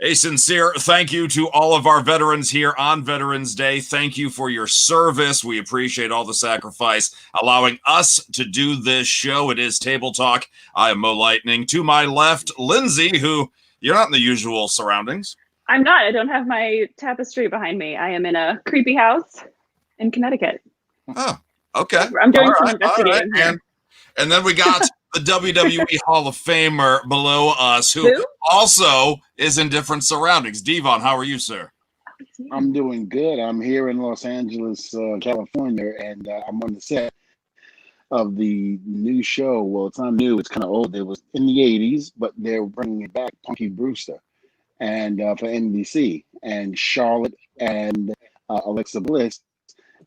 A sincere thank you to all of our veterans here on Veterans Day. Thank you for your service. We appreciate all the sacrifice, allowing us to do this show. It is Table Talk. I am Mo Lightning. To my left, Lindsay, who you're not in the usual surroundings. I'm not. I don't have my tapestry behind me. I am in a creepy house in Connecticut. Oh, okay. I'm doing some investigating. Right. And then we got the WWE Hall of Famer below us, who also is in different surroundings. Devon, how are you, sir? I'm doing good. I'm here in Los Angeles, California, and I'm on the set of the new show. Well, it's not new. It's kind of old. It was in the 80s, but they're bringing it back, Punky Brewster, and for NBC. And Charlotte and Alexa Bliss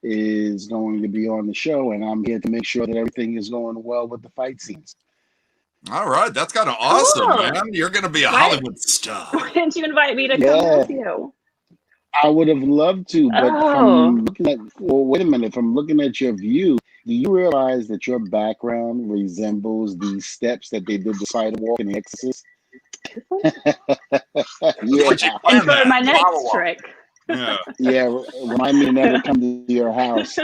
is going to be on the show, and I'm here to make sure that everything is going well with the fight scenes. All right, that's kind of awesome, man. You're going to be a Hollywood star. Why didn't you invite me to come with you? I would have loved to, but from looking at, well, wait a minute, from looking at your view, do you realize that your background resembles the steps that they did the sidewalk in The Exorcist? And for my next trick. Yeah, remind me to never come to your house.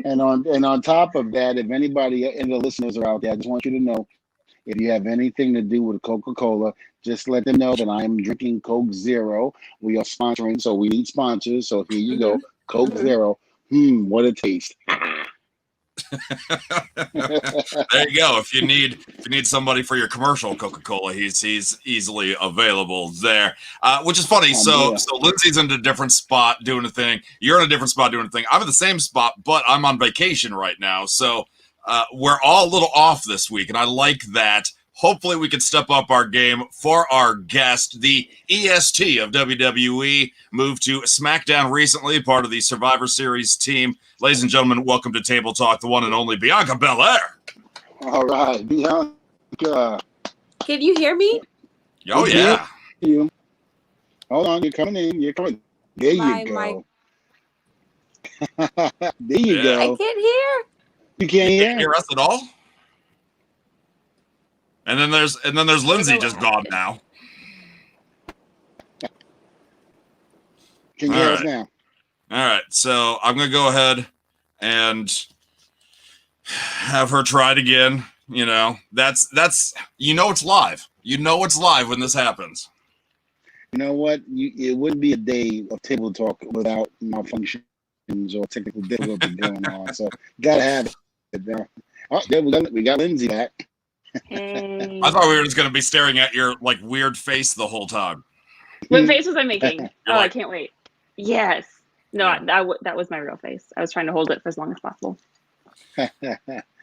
And on top of that, if anybody and the listeners are out there, I just want you to know, if you have anything to do with Coca-Cola, just let them know that I am drinking Coke Zero. We are sponsoring, so we need sponsors. So here you go, Coke Zero. What a taste. There you go. If you need somebody for your commercial Coca-Cola, he's easily available there. Which is funny. So Lindsay's in a different spot doing a thing. You're in a different spot doing a thing. I'm in the same spot, but I'm on vacation right now. So we're all a little off this week, and I like that. Hopefully we can step up our game for our guest. The EST of WWE moved to Smackdown recently, part of the Survivor Series team. Ladies and gentlemen, welcome to Table Talk, the one and only Bianca Belair. All right, Bianca. Can you hear me? Oh, yeah. Hold on, you're coming in. You're coming. There you go. There you go. I can't hear. You can't hear us at all? And then there's Lindsay just gone now. Can you hear us now? All right, so I'm gonna go ahead and have her try it again. You know, that's it's live. You know it's live when this happens. You know what? It wouldn't be a day of Table Talk without malfunctions or technical difficulty going on. So gotta have it. Oh, there we got Lindsay back. Hey. I thought we were just going to be staring at your weird face the whole time. What face was I making? I can't wait. Yes. No, that was my real face. I was trying to hold it for as long as possible.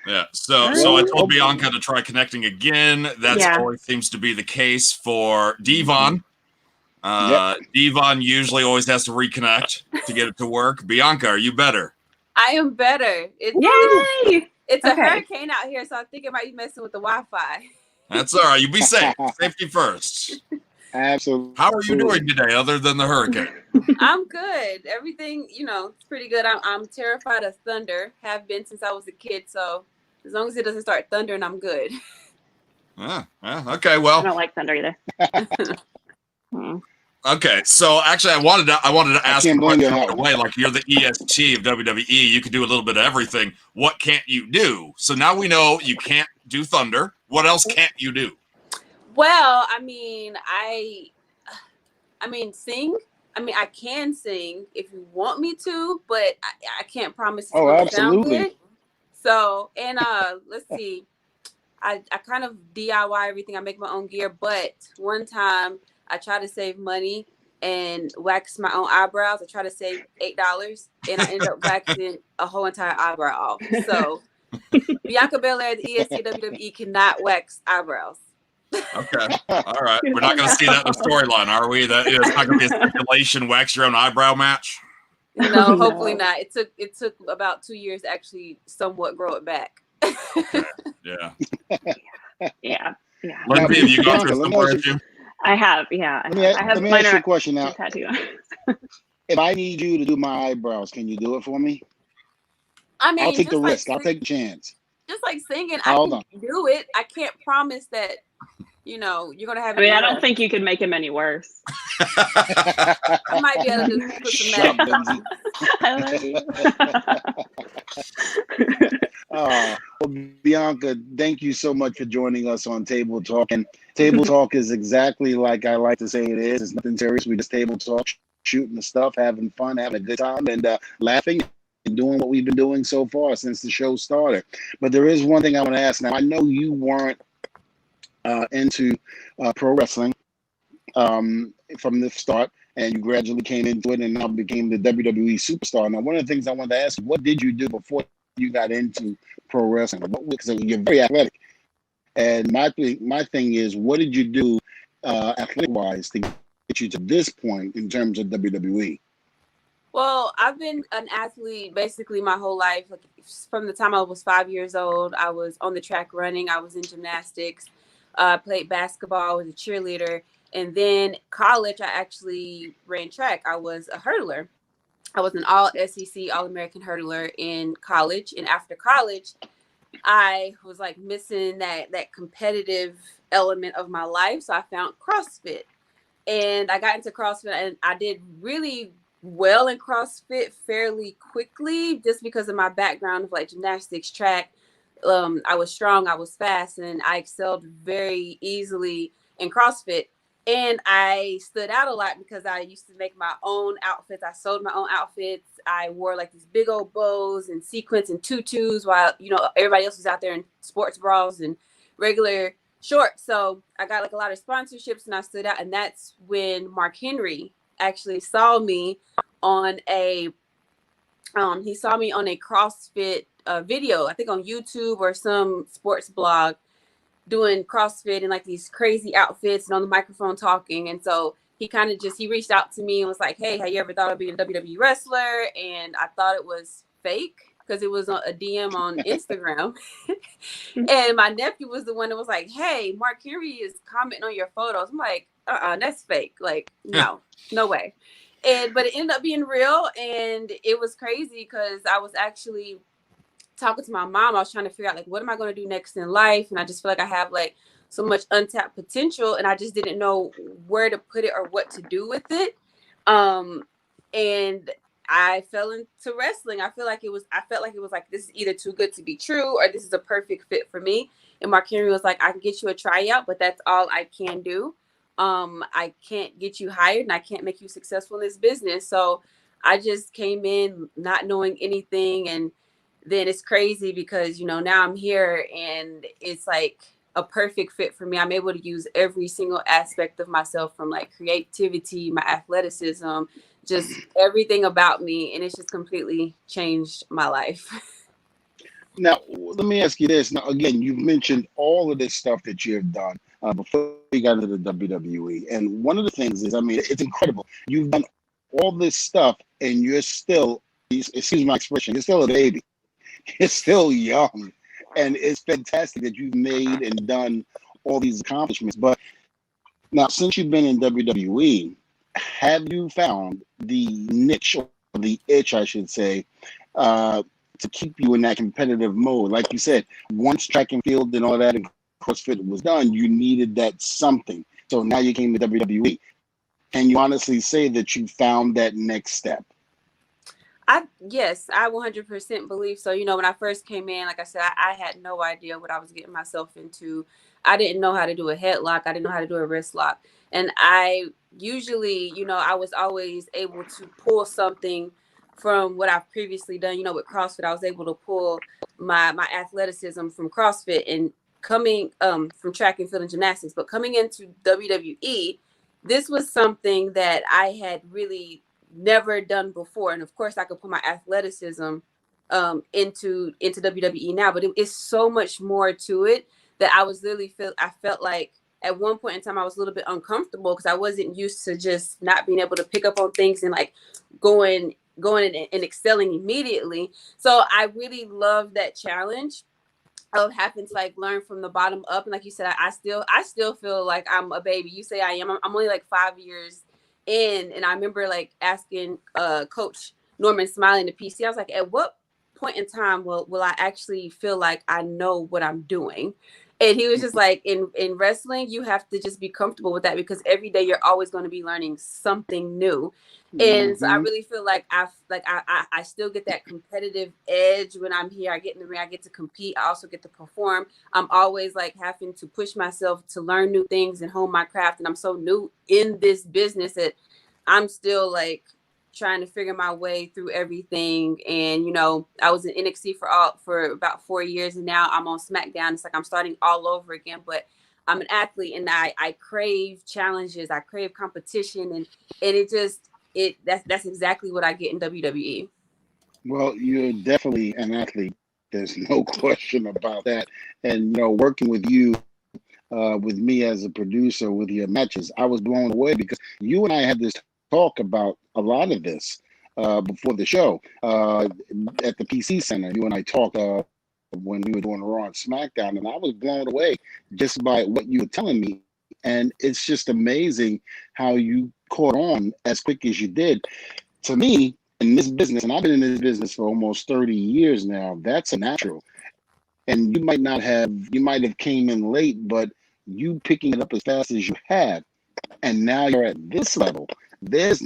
Yeah. So I told Bianca to try connecting again. That always seems to be the case for Devon. Devon usually always has to reconnect to get it to work. Bianca, are you better? I am better. Yay! It's a hurricane out here, so I think it might be messing with the Wi-Fi. That's all right. You be safe. Safety first. Absolutely. How are you doing today, other than the hurricane? I'm good. Everything, it's pretty good. I'm terrified of thunder. Have been since I was a kid. So as long as it doesn't start thundering, I'm good. Okay. Well, I don't like thunder either. Okay, so actually, I wanted to ask you right away. Like, you're the EST of WWE. You can do a little bit of everything. What can't you do? So now we know you can't do thunder. What else can't you do? Well, I mean, sing. I mean, I can sing if you want me to, but I can't promise it's gonna sound good. So, and let's see. I kind of DIY everything. I make my own gear, but one time I tried to save money and wax my own eyebrows. I tried to save $8 and I ended up waxing a whole entire eyebrow off. So Bianca Belair, the EST of WWE, cannot wax eyebrows. Okay. All right. We're not going to see that in the storyline, are we? That it's not going to be a stipulation, wax your own eyebrow match? No, hopefully not. It took about 2 years to actually somewhat grow it back. Okay. Yeah. Yeah. Lindsay, have you gone through a similar issue? I have, yeah. Let me ask you a question now. If I need you to do my eyebrows, can you do it for me? I mean, I'll take the risk. I'll take the chance. Just like singing, I can do it. I can't promise that, you're going to have I don't think you could make him any worse. I might be able to put some magic. I love you. Well, Bianca, thank you so much for joining us on Table Talk. And Table Talk is exactly like I like to say it is. It's nothing serious. We just table talk, shooting the stuff, having fun, having a good time, and laughing and doing what we've been doing so far since the show started. But there is one thing I want to ask. Now, I know you weren't into pro wrestling from the start, and you gradually came into it and now became the WWE superstar. Now, one of the things I wanted to ask, what did you do before you got into pro wrestling? Because you're very athletic. And my thing is, what did you do athletic-wise to get you to this point in terms of WWE? Well, I've been an athlete basically my whole life. Like from the time I was 5 years old, I was on the track running. I was in gymnastics. Played basketball. I was a cheerleader. And then college, I actually ran track. I was a hurdler. I was an all SEC, all American hurdler in college. And after college, I was like missing that competitive element of my life. So I found CrossFit. And I got into CrossFit and I did really well in CrossFit fairly quickly just because of my background of like gymnastics, track. I was strong, I was fast, and I excelled very easily in CrossFit. And I stood out a lot because I used to make my own outfits. I sold my own outfits. I wore like these big old bows and sequins and tutus while, everybody else was out there in sports bras and regular shorts. So I got like a lot of sponsorships and I stood out. And that's when Mark Henry actually saw me on a CrossFit video, I think on YouTube or some sports blog, doing CrossFit in like these crazy outfits and on the microphone talking. And so he reached out to me and was like, hey, have you ever thought of being a WWE wrestler? And I thought it was fake because it was a DM on Instagram. And my nephew was the one that was like, hey, Mark Henry is commenting on your photos. I'm like, that's fake. Like, no way. But it ended up being real. And it was crazy because I was actually talking to my mom. I was trying to figure out like, what am I going to do next in life? And I just feel like I have like so much untapped potential and I just didn't know where to put it or what to do with it. And I fell into wrestling. I felt like it was like, this is either too good to be true or this is a perfect fit for me. And Mark Henry was like, I can get you a tryout, but that's all I can do. I can't get you hired and I can't make you successful in this business. So I just came in not knowing anything. And then it's crazy because, now I'm here and it's like a perfect fit for me. I'm able to use every single aspect of myself from like creativity, my athleticism, just everything about me. And it's just completely changed my life. Now, let me ask you this. Now, again, you've mentioned all of this stuff that you have done before you got into the WWE. And one of the things is, it's incredible. You've done all this stuff and you're still, excuse my expression, you're still a baby. You're still young. And it's fantastic that you've made and done all these accomplishments. But now, since you've been in WWE, have you found the niche or the itch, I should say, to keep you in that competitive mode? Like you said, once track and field and all that and CrossFit was done, you needed that something. So now you came to WWE. Can you honestly say that you found that next step? Yes, I 100% believe so. When I first came in, like I said, I had no idea what I was getting myself into. I didn't know how to do a headlock. I didn't know how to do a wrist lock. And I usually, I was always able to pull something from what I've previously done. With CrossFit, I was able to pull my athleticism from CrossFit and coming from track and field and gymnastics. But coming into WWE, this was something that I had really never done before. And of course I could put my athleticism into WWE now, but it is so much more to it that I felt like at one point in time I was a little bit uncomfortable because I wasn't used to just not being able to pick up on things and like going and excelling immediately. So I really love that challenge of having to like learn from the bottom up. And like you said, I still feel like I'm a baby. You say I am. I'm only like 5 years in, and I remember like asking Coach Norman Smiley in the PC, I was like, at what point in time will I actually feel like I know what I'm doing? And he was just like, in wrestling, you have to just be comfortable with that because every day you're always going to be learning something new. And so I really feel like I still get that competitive edge when I'm here. I get in the ring, I get to compete. I also get to perform. I'm always like having to push myself to learn new things and hone my craft. And I'm so new in this business that I'm still like trying to figure my way through everything. And you know, I was in NXT for about 4 years, and now I'm on Smackdown. It's like I'm starting all over again, but I'm an athlete, and I crave challenges, I crave competition, and that's exactly what I get in WWE. Well, you're definitely an athlete. There's no question about that. And you know, working with you, with me as a producer with your matches, I was blown away because you and I had this talk about a lot of this before the show at the PC Center. You and I talked when we were doing Raw and SmackDown, and I was blown away just by what you were telling me. And it's just amazing how you caught on as quick as you did. To me, in this business, and I've been in this business for almost 30 years now, that's a natural. And you might have came in late, but you picking it up as fast as you have, and now you're at this level. There's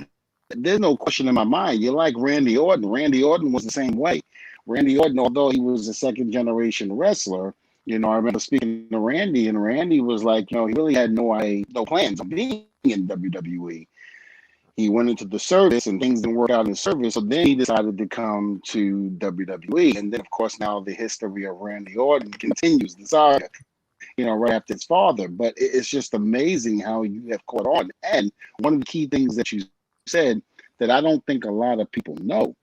no question in my mind. You're like Randy Orton. Randy Orton was the same way. Randy Orton, although he was a second generation wrestler, you know, I remember speaking to Randy, and Randy was like, you know, he really had no plans of being in WWE. He went into the service and things didn't work out in the service. So then he decided to come to WWE. And then, of course, now the history of Randy Orton continues, the saga, you know, right after his father. But it's just amazing how you have caught on. And one of the key things that you said that I don't think a lot of people know,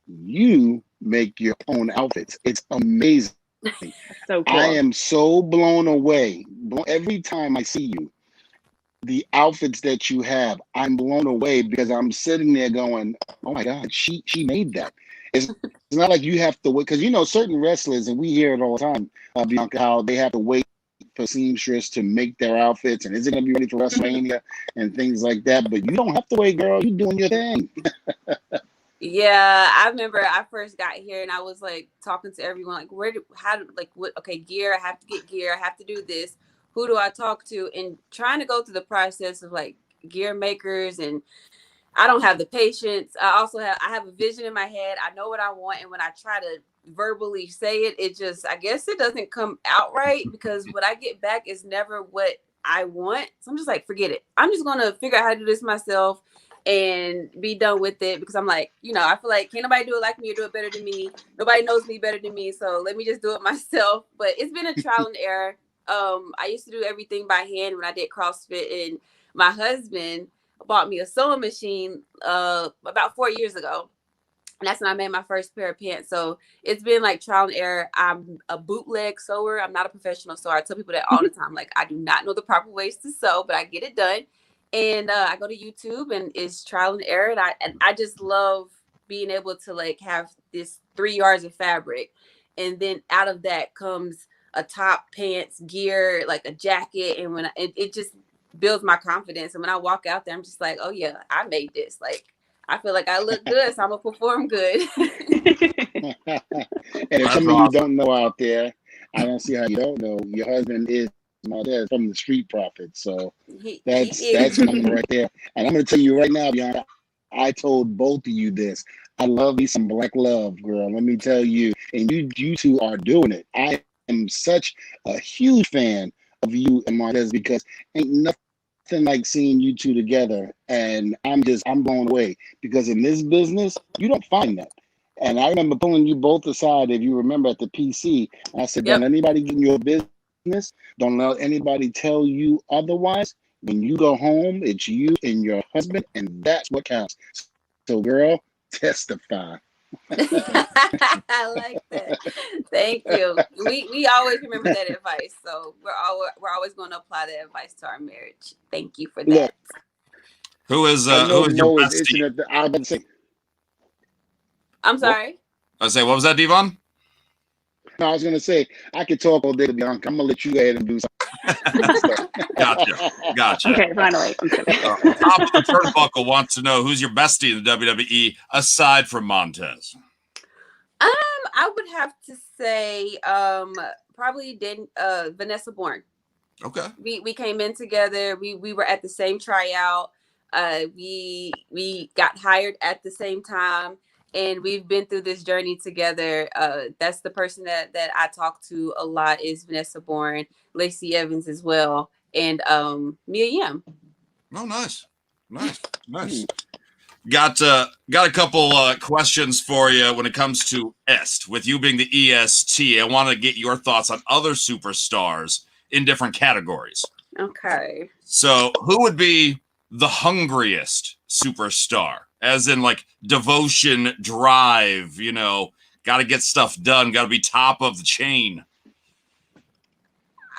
you make your own outfits. It's amazing. So cool. I am so blown away. Every time I see you, the outfits that you have, I'm blown away because I'm sitting there going, oh my God, she made that. It's not like you have to wait, because you know certain wrestlers, and we hear it all the time, Bianca, how they have to wait for seamstress to make their outfits, and is it going to be ready for WrestleMania and things like that. But you don't have to wait, girl. You're doing your thing. Yeah, I remember I first got here and I was like talking to everyone, like, okay, gear, I have to get gear, I have to do this. Who do I talk to? And trying to go through the process of like gear makers, and I don't have the patience. I have a vision in my head. I know what I want. And when I try to verbally say it, I guess it doesn't come out right, because what I get back is never what I want. So I'm just like, forget it. I'm just going to figure out how to do this myself and be done with it, because I'm like, you know, I feel like can't nobody do it like me or do it better than me. Nobody knows me better than me. So let me just do it myself. But it's been a trial and error. I used to do everything by hand when I did CrossFit, and my husband bought me a sewing machine about 4 years ago. And that's when I made my first pair of pants. So it's been like trial and error. I'm a bootleg sewer. I'm not a professional sewer. I tell people that all the time. Like, I do not know the proper ways to sew, but I get it done. And I go to YouTube, and it's trial and error. And I just love being able to like have this 3 yards of fabric. And then out of that comes a top, pants, gear, like a jacket. And when it just builds my confidence. And when I walk out there, I'm just like, oh yeah, I made this. Like, I feel like I look good, so I'm gonna perform good. And if some of you don't know out there, I don't see how you don't know. Your husband is Montez from the Street Profits, so that's something right there. And I'm gonna tell you right now, Bianca, I told both of you this. I love me some black love, girl. Let me tell you, and you two are doing it. I am such a huge fan of you and Montez, because ain't nothing like seeing you two together, and I'm blown away, because in this business you don't find that. And I remember pulling you both aside, if you remember, at the PC, and I said, don't let anybody get in your business, don't let anybody tell you otherwise. When you go home, it's you and your husband, and that's what counts. So girl, testify. I like that. Thank you. We always remember that advice, so we're always going to apply that advice to our marriage. Thank you for that. Look, who is your bestie? I'm sorry. I say, what was that, Devon? No, I was gonna say I could talk all day to Bianca. I'm gonna let you go ahead and do something. Gotcha. Okay, finally. Top of the turnbuckle wants to know who's your bestie in the WWE aside from Montez. I would have to say probably Vanessa Bourne. Okay. We came in together. We were at the same tryout. We got hired at the same time, and we've been through this journey together. That's the person that I talk to a lot is Vanessa Bourne, Lacey Evans as well, and Mia Yim. Oh, nice. Got a couple questions for you when it comes to EST. With you being the EST, I want to get your thoughts on other superstars in different categories. Okay. So, who would be the hungriest superstar? As in, like, devotion, drive, got to get stuff done, got to be top of the chain.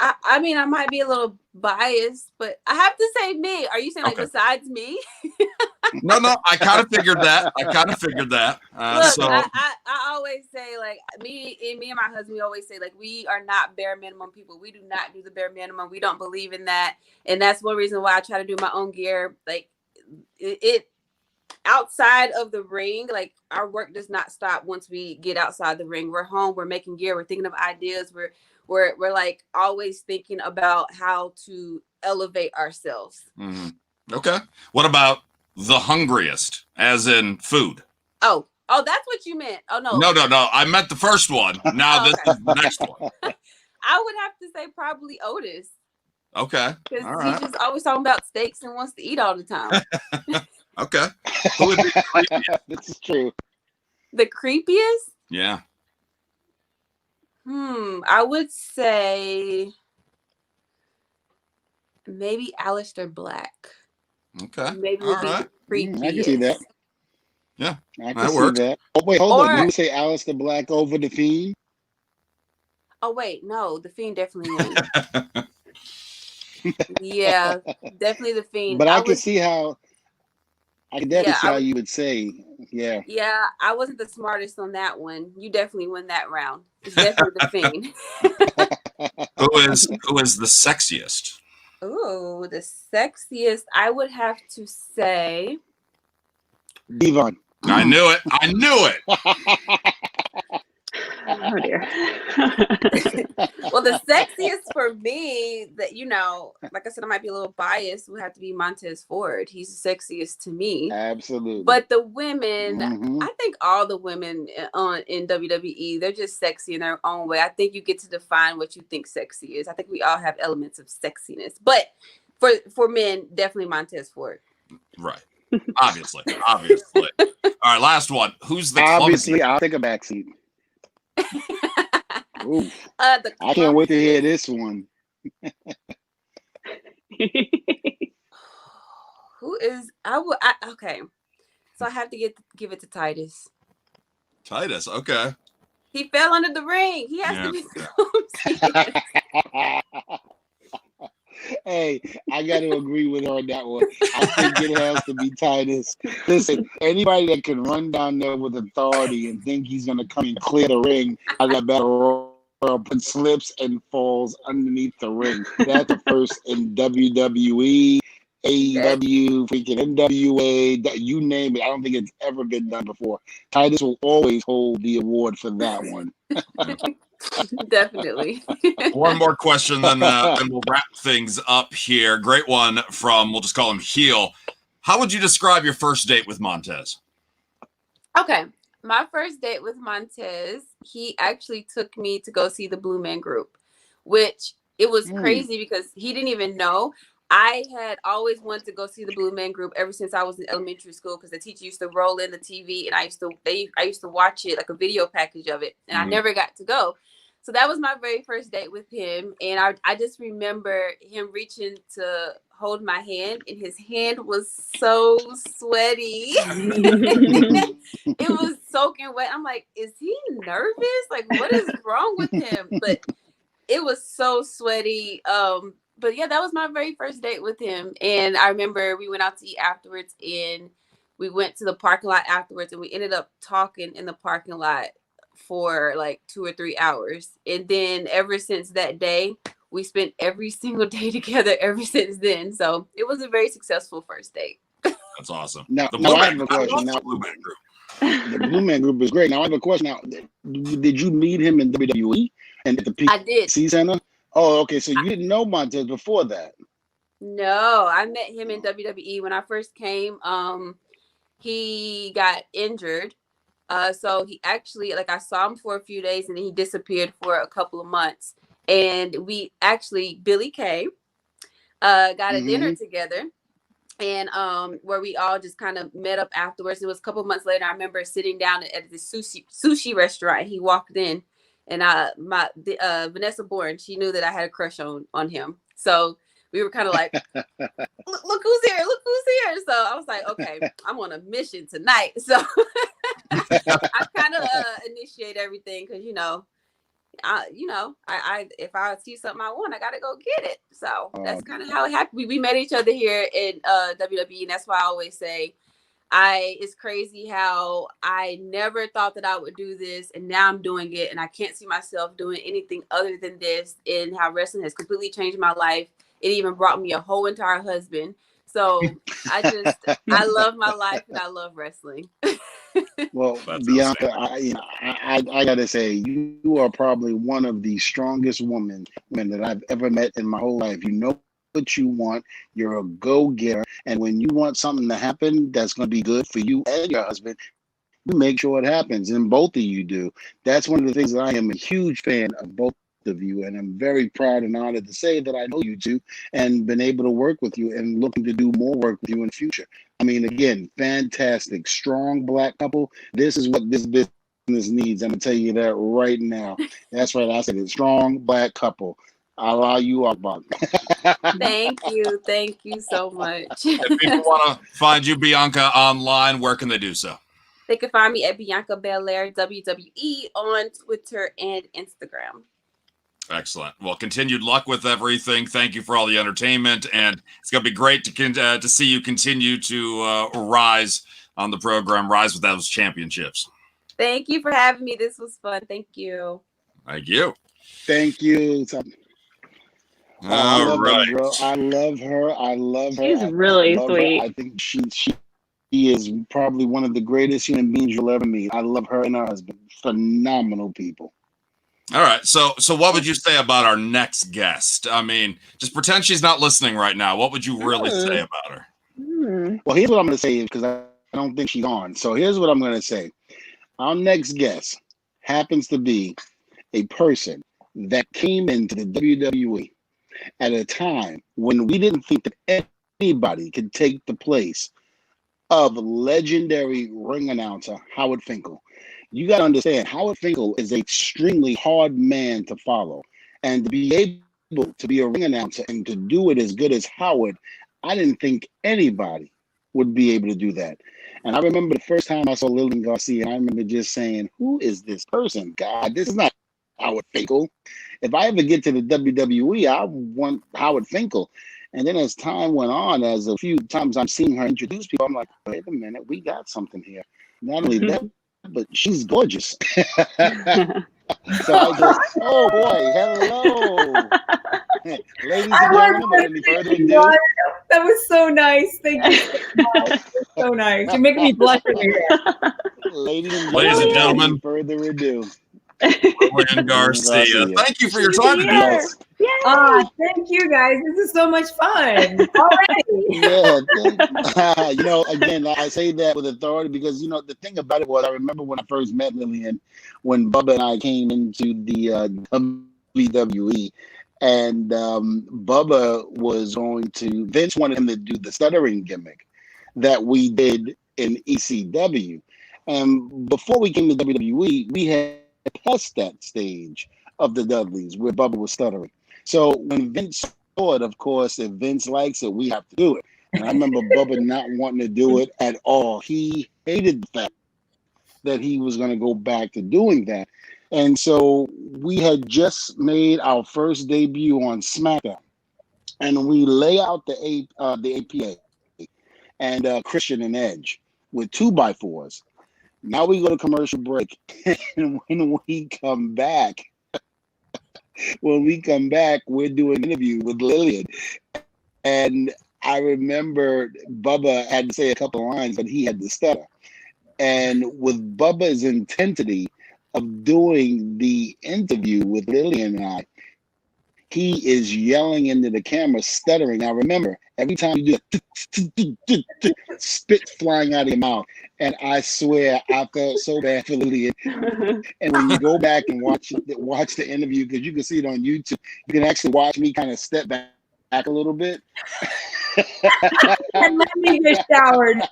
I mean, I might be a little biased, but I have to say me. Are you saying like besides me? No, I kind of figured that. Look, I always say like me and my husband, we always say like we are not bare minimum people. We do not do the bare minimum. We don't believe in that. And that's one reason why I try to do my own gear. Like it outside of the ring, like our work does not stop once we get outside the ring. We're home, we're making gear, we're thinking of ideas, we're like always thinking about how to elevate ourselves. Mm-hmm. Okay. What about the hungriest, as in food? Oh, that's what you meant. Oh no. No. I meant the first one. Now this is the next one. I would have to say probably Otis. Okay. Because he's just always talking about steaks and wants to eat all the time. Okay. Who would be the creepiest? This is true. The creepiest? Yeah. I would say maybe Aleister Black. Okay. Maybe would be the creepiest. I can see that. Yeah. I can see that. Oh, wait, hold on. You say Aleister Black over The Fiend? Oh, wait. No, The Fiend definitely won. Yeah, definitely The Fiend. But I can see how you would say, yeah. Yeah, I wasn't the smartest on that one. You definitely won that round. It's definitely The Fiend. Who is the sexiest? Ooh, the sexiest, I would have to say Devon. I knew it. Oh dear. Well, the sexiest for me, that like I said, I might be a little biased, would have to be Montez Ford. He's the sexiest to me. Absolutely. But the women, I think all the women in WWE, they're just sexy in their own way. I think you get to define what you think sexy is. I think we all have elements of sexiness. But for men, definitely Montez Ford. Right. Obviously. All right, last one. Who's the Obviously, I'll take a backseat. I can't wait to hear this one. Who is okay. So I have to give it to Titus. Titus, okay. He fell under the ring. He has to be Hey, I got to agree with her on that one. I think it has to be Titus. Listen, anybody that can run down there with authority and think he's going to come and clear the ring, I got better put slips and falls underneath the ring. That's the first in WWE, AEW, freaking NWA, you name it. I don't think it's ever been done before. Titus will always hold the award for that one. Definitely. One more question, then we'll wrap things up here. Great one from, we'll just call him Heel. How would you describe your first date with Montez? Okay. My first date with Montez, he actually took me to go see the Blue Man Group, which it was crazy because he didn't even know. I had always wanted to go see the Blue Man Group ever since I was in elementary school because the teacher used to roll in the TV and I used to watch it, like a video package of it, and I never got to go. So that was my very first date with him, and I just remember him reaching to hold my hand, and his hand was so sweaty. It was soaking wet. I'm like, is he nervous? Like, what is wrong with him? But it was so sweaty. But yeah, that was my very first date with him. And I remember we went out to eat afterwards, and we went to the parking lot afterwards, and we ended up talking in the parking lot for like 2 or 3 hours. And then ever since that day, we spent every single day together ever since then. So it was a very successful first date. That's awesome. Now, the Blue I Man, have a question. the Blue Man Group. The Blue Man Group is great. Now I have a question. Now, did you meet him in WWE and at the I did. PC Center? Oh, okay. So you didn't know Montez before that? No, I met him in WWE when I first came. He got injured. So he actually, like, I saw him for a few days and then he disappeared for a couple of months. And we actually, Billy Kay, got a dinner together. And where we all just kind of met up afterwards. It was a couple of months later. I remember sitting down at the sushi restaurant. He walked in, and Vanessa Bourne, she knew that I had a crush on him. So we were kind of like, look who's here! Look who's here! So I was like, okay, I'm on a mission tonight. So I kind of initiate everything because I if I see something I want, I gotta go get it. So that's kind of how it happened. We met each other here in WWE, and that's why I always say it's crazy how I never thought that I would do this, and now I'm doing it, and I can't see myself doing anything other than this, and how wrestling has completely changed my life. It even brought me a whole entire husband. So I love my life and I love wrestling. Well, Bianca, I gotta say, you are probably one of the strongest women that I've ever met in my whole life. You know what you want. You're a go-getter, and when you want something to happen that's going to be good for you and your husband, you make sure it happens, and both of you do. That's one of the things that I am a huge fan of both of you, and I'm very proud and honored to say that I know you two and been able to work with you and looking to do more work with you in the future. I mean, again, fantastic, strong Black couple. This is what this business needs. I'm gonna tell you that right now. That's right, I said it. Strong Black couple. I'll allow you up, Bob. Thank you so much. If people want to find you, Bianca, online, where can they do so? They can find me at Bianca Belair WWE on Twitter and Instagram. Excellent. Well, continued luck with everything. Thank you for all the entertainment, and it's going to be great to see you continue to rise on the program, rise with those championships. Thank you for having me. This was fun. Thank you. Thank you. Thank you. All right. I love her. She's really sweet. I think she is probably one of the greatest human beings you'll ever meet. I love her and her husband. Phenomenal people. All right. So what would you say about our next guest? I mean, just pretend she's not listening right now. What would you really say about her? Well, here's what I'm going to say because I don't think she's on. So here's what I'm going to say. Our next guest happens to be a person that came into the WWE at a time when we didn't think that anybody could take the place of legendary ring announcer Howard Finkel. You got to understand, Howard Finkel is an extremely hard man to follow. And to be able to be a ring announcer and to do it as good as Howard, I didn't think anybody would be able to do that. And I remember the first time I saw Lillian Garcia, and I remember just saying, who is this person? God, this is not Howard Finkel. If I ever get to the WWE, I want Howard Finkel. And then as time went on, as a few times I'm seeing her introduce people, I'm like, wait a minute, we got something here. Not only that, but she's gorgeous. So I just, oh boy, hello. Ladies and gentlemen, without any further ado. That was so nice. Thank you so much. So nice. You're making me blush over here. Ladies and gentlemen, without further ado. Lillian Garcia. Thank you for your time today. Thank you guys. This is so much fun already. Yeah, again, I say that with authority because the thing about it was I remember when I first met Lillian, when Bubba and I came into the WWE, and Bubba was Vince wanted him to do the stuttering gimmick that we did in ECW, and before we came to WWE, we had passed that stage of the Dudleys where Bubba was stuttering. So when Vince saw it, of course, if Vince likes it, we have to do it. And I remember Bubba not wanting to do it at all. He hated the fact that he was going to go back to doing that. And so we had just made our first debut on Smackdown. And we lay out the APA and Christian and Edge with 2x4s. Now we go to commercial break, and when we come back, we're doing an interview with Lillian. And I remember Bubba had to say a couple of lines, but he had to stutter. And with Bubba's intensity of doing the interview with Lillian and I, he is yelling into the camera, stuttering. Now remember, every time you do spit flying out of your mouth. And I swear I felt so bad for Lillian. And when you go back and watch the interview, because you can see it on YouTube, you can actually watch me kind of step back a little bit. And let me get showered.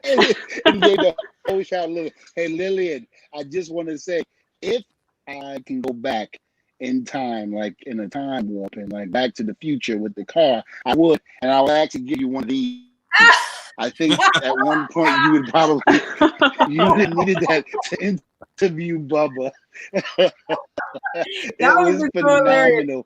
And gave the whole shout, Lillian. Hey, Lillian, I just want to say, if I can go back in time, like in a time warp, and like Back to the Future with the car, I would, and I would actually give you one of these. I think at one point you would probably needed that to interview Bubba. It was phenomenal.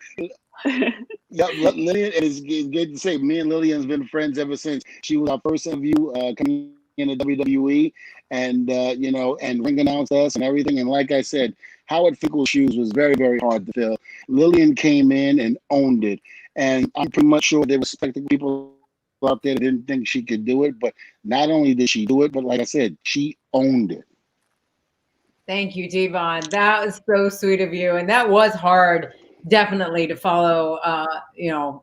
Lillian, and it's good to say, me and Lillian's been friends ever since. She was our first interview coming into WWE, and and ring announced us and everything. And like I said, Howard Finkel's shoes was very, very hard to fill. Lillian came in and owned it, and I'm pretty much sure there were spectacle people out there that didn't think she could do it. But not only did she do it, but like I said, she owned it. Thank you, Devon. That was so sweet of you, and that was hard. Definitely to follow,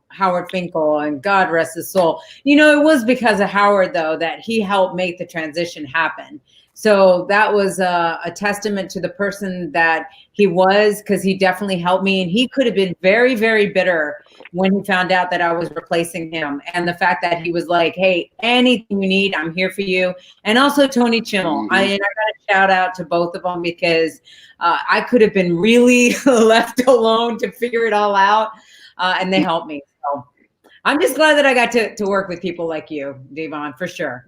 Howard Finkel, and God rest his soul. It was because of Howard, though, that he helped make the transition happen. So that was a testament to the person that he was, because he definitely helped me. And he could have been very, very bitter when he found out that I was replacing him. And the fact that he was like, hey, anything you need, I'm here for you. And also Tony Chimmel. Mm-hmm. I got to shout out to both of them, because I could have been really left alone to figure it all out. And they helped me. So I'm just glad that I got to work with people like you, Devon, for sure.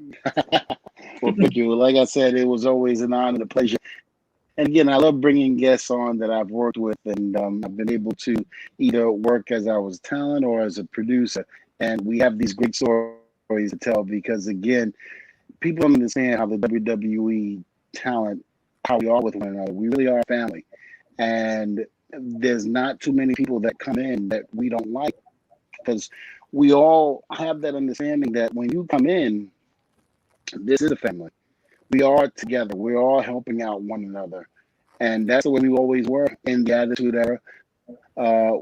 Well, thank you. Like I said, it was always an honor and a pleasure. And again, I love bringing guests on that I've worked with, and I've been able to either work as I was talent or as a producer. And we have these great stories to tell, because again, people don't understand how the WWE talent, how we are with one another. We really are a family. And there's not too many people that come in that we don't like, because we all have that understanding that when you come in, this is a family. We are together. We're all helping out one another. And that's the way we always were in the Attitude Era.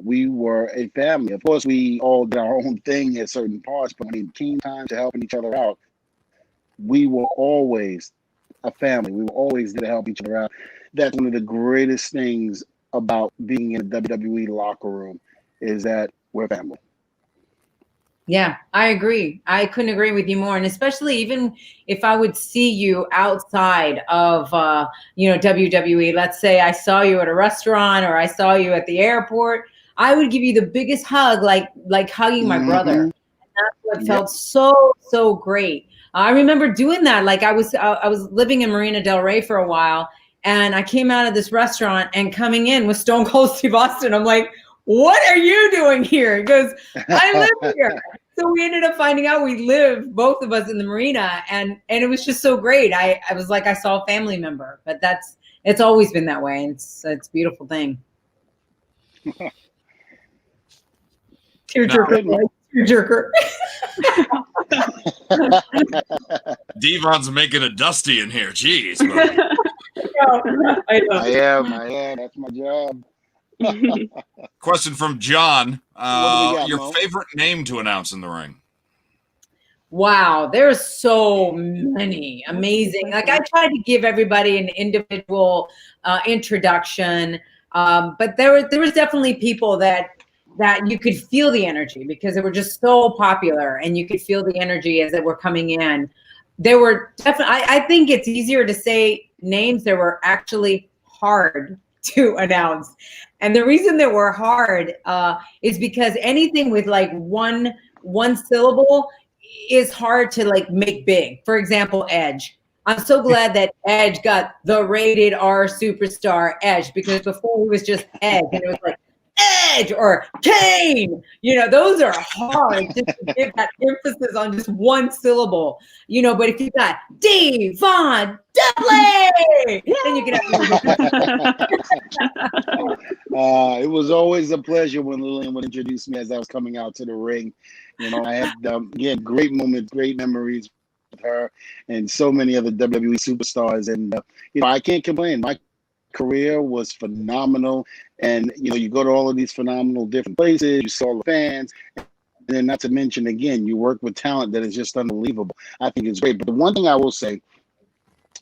We were a family. Of course, we all did our own thing at certain parts, but when it came time to helping each other out, we were always a family. We were always there to help each other out. That's one of the greatest things about being in the WWE locker room, is that we're family. Yeah, I agree. I couldn't agree with you more. And especially even if I would see you outside of, WWE, let's say I saw you at a restaurant or I saw you at the airport, I would give you the biggest hug, like hugging my brother. And that's what felt so great. I remember doing that. Like I was living in Marina Del Rey for a while, and I came out of this restaurant and coming in with Stone Cold Steve Austin. I'm like, what are you doing here? He goes, I live here. So we ended up finding out we live, both of us, in the marina, and it was just so great. I was like, I saw a family member, but it's always been that way. And it's a beautiful thing. Tearjerker. Devon's making a dusty in here. Jeez. I am. That's my job. Question from John. Your Mo? favorite name to announce in the ring? Wow, there's so many amazing. Like I tried to give everybody an individual introduction, but there was definitely people that you could feel the energy, because they were just so popular, and you could feel the energy as they were coming in. There were definitely. I think it's easier to say names that were actually hard to announce. And the reason they were hard is because anything with like one syllable is hard to like make big. For example, Edge. I'm so glad that Edge got the rated R superstar Edge, because before he was just Edge, and it was like Edge or Kane. Those are hard just to give that emphasis on just one syllable. But if you got Devon Dudley, then you can have it was always a pleasure when Lillian would introduce me as I was coming out to the ring. I had again great moments, great memories with her and so many other WWE superstars. And, I can't complain. My career was phenomenal. And, you go to all of these phenomenal different places, you saw the fans. And then not to mention, again, you work with talent that is just unbelievable. I think it's great. But the one thing I will say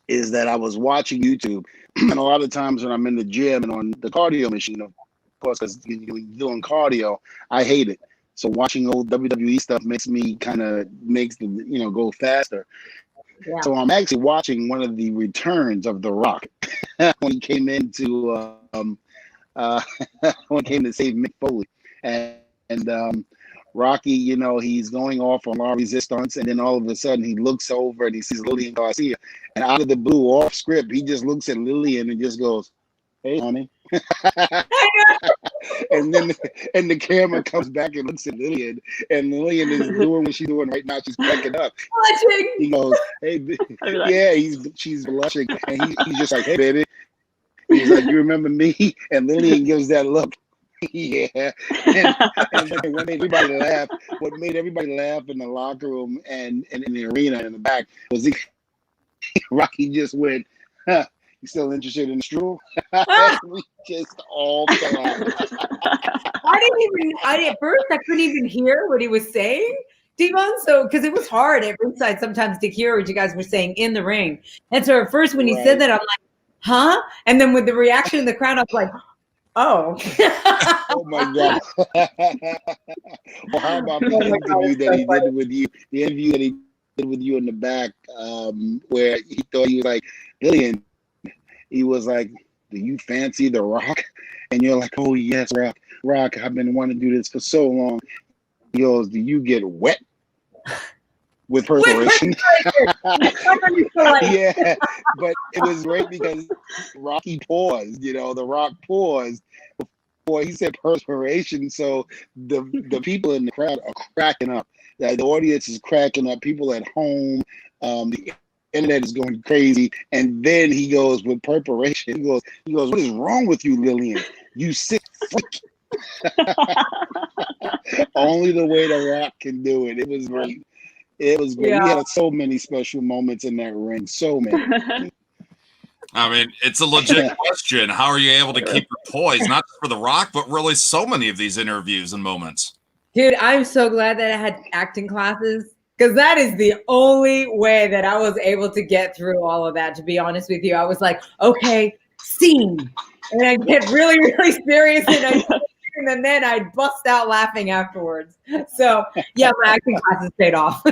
is that I was watching YouTube, and a lot of times when I'm in the gym and on the cardio machine, of course, because doing cardio, I hate it. So watching old WWE stuff makes the go faster. Yeah. So I'm actually watching one of the returns of The Rock when he came into when he came to save Mick Foley, and Rocky, he's going off on La Resistance, and then all of a sudden he looks over and he sees Lillian Garcia, and out of the blue, off script, he just looks at Lillian and just goes, "Hey, honey." and the camera comes back and looks at Lillian, and Lillian is doing what she's doing right now. She's cracking up. Blushing. He goes, "Hey, yeah." She's blushing, and he's just like, "Hey, baby." And he's like, "You remember me?" And Lillian gives that look. Yeah, and what made everybody laugh? What made everybody laugh in the locker room and in the arena in the back was Rocky just went, "Huh, you still interested in the stroll?" We just all fell out. At first I couldn't even hear what he was saying, Devon. So because it was hard at ringside sometimes to hear what you guys were saying in the ring, and so at first when he said that, I'm like, "Huh?" And then with the reaction in the crowd, I was like, "Oh." Oh my God. Well, how about the interview that he did with you? The interview that he did with you in the back, where he thought he was like, Lillian, he was like, "Do you fancy The Rock?" And you're like, "Oh yes, Rock, I've been wanting to do this for so long." He goes, "Do you get wet with perspiration?" Yeah, but it was great because Rocky paused, The Rock paused before he said perspiration. So the people in the crowd are cracking up. The audience is cracking up. People at home, the internet is going crazy. And then he goes with perspiration. He goes, "What is wrong with you, Lillian? You sick freak." Only the way The Rock can do it. It was great. It was great. Yeah. We had so many special moments in that ring. So many. I mean, it's a legit question. How are you able to keep your poise, not just for The Rock, but really so many of these interviews and moments? Dude, I'm so glad that I had acting classes, because that is the only way that I was able to get through all of that, to be honest with you. I was like, okay, scene. And I'd get really, really serious, and then I'd bust out laughing afterwards. So, yeah, my acting classes paid off.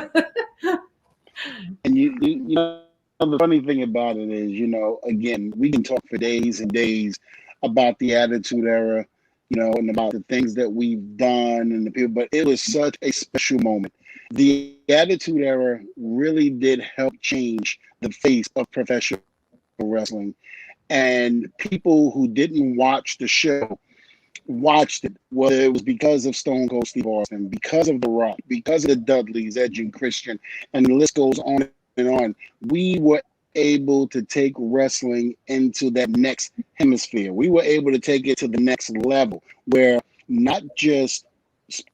And the funny thing about it is, again, we can talk for days and days about the Attitude Era, and about the things that we've done and the people, but it was such a special moment. The Attitude Era really did help change the face of professional wrestling. And people who didn't watch the show watched it, whether it was because of Stone Cold Steve Austin, because of The Rock, because of the Dudleys, Edge and Christian, and the list goes on and on. We were able to take wrestling into that next hemisphere. We were able to take it to the next level, where not just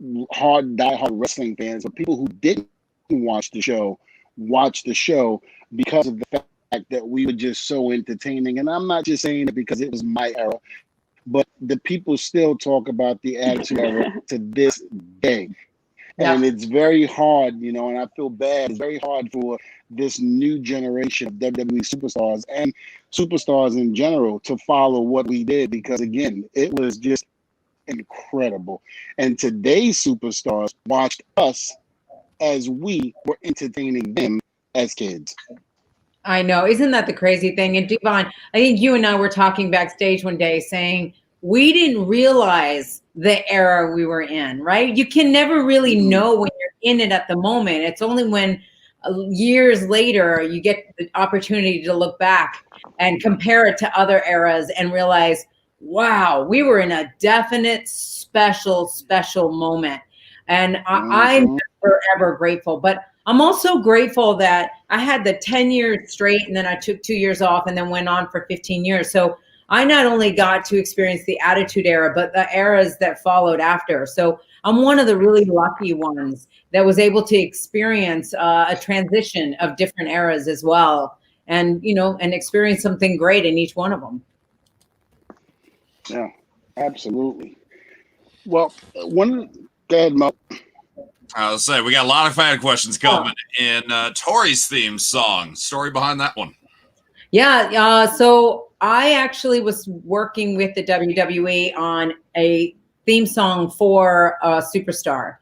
diehard wrestling fans, but people who didn't watch the show watched the show because of the fact that we were just so entertaining. And I'm not just saying it because it was my era, but the people still talk about the Attitude Era to this day. Yeah. And it's very hard, and I feel bad. It's very hard for this new generation of WWE superstars and superstars in general to follow what we did, because, again, it was just incredible. And today's superstars watched us as we were entertaining them as kids. I know. Isn't that the crazy thing? And Devon, I think you and I were talking backstage one day saying we didn't realize the era we were in, right? You can never really know when you're in it at the moment. It's only when years later you get the opportunity to look back and compare it to other eras and realize, wow, we were in a definite special moment. And I'm forever grateful. But I'm also grateful that I had the 10 years straight, and then I took 2 years off and then went on for 15 years. So I not only got to experience the Attitude Era, but the eras that followed after. So I'm one of the really lucky ones that was able to experience a transition of different eras as well, and and experience something great in each one of them. Yeah, absolutely. Well, go ahead, Mo. I was saying, we got a lot of fan questions coming in. Tori's theme song, story behind that one. Yeah, so I actually was working with the WWE on a theme song for Superstar.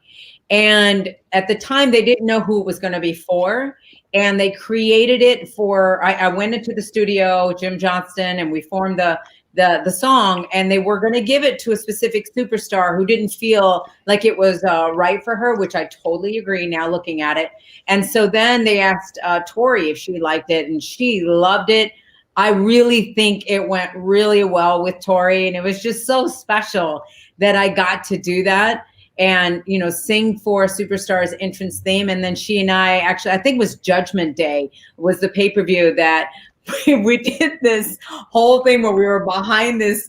And at the time, they didn't know who it was going to be for. And they created it for, I went into the studio, Jim Johnston, and we formed the song, and they were going to give it to a specific superstar who didn't feel like it was right for her, which I totally agree now looking at it. And so then they asked Tori if she liked it, and she loved it. I really think it went really well with Tori, and it was just so special that I got to do that and, sing for Superstar's entrance theme. And then she and I actually, I think it was Judgment Day was the pay-per-view that we did this whole thing where we were behind this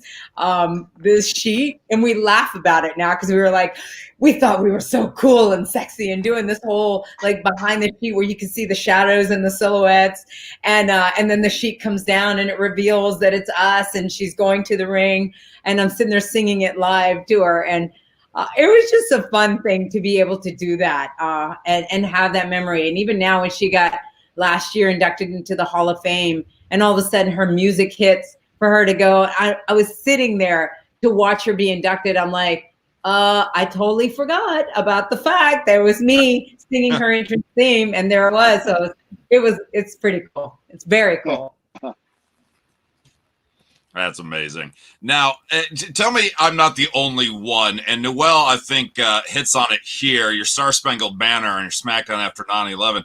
sheet, and we laugh about it now because we were like, we thought we were so cool and sexy and doing this whole like behind the sheet where you can see the shadows and the silhouettes, and then the sheet comes down and it reveals that it's us, and she's going to the ring, and I'm sitting there singing it live to her, and it was just a fun thing to be able to do that and have that memory. And even now when she got last year inducted into the Hall of Fame, and all of a sudden her music hits for her to go, I was sitting there to watch her be inducted. I'm like, I totally forgot about the fact that it was me singing her entrance theme, and there it was. So it's pretty cool. It's very cool. That's amazing. Now, tell me I'm not the only one, and Noel, I think, hits on it here, your Star Spangled Banner and your Smackdown after 9/11.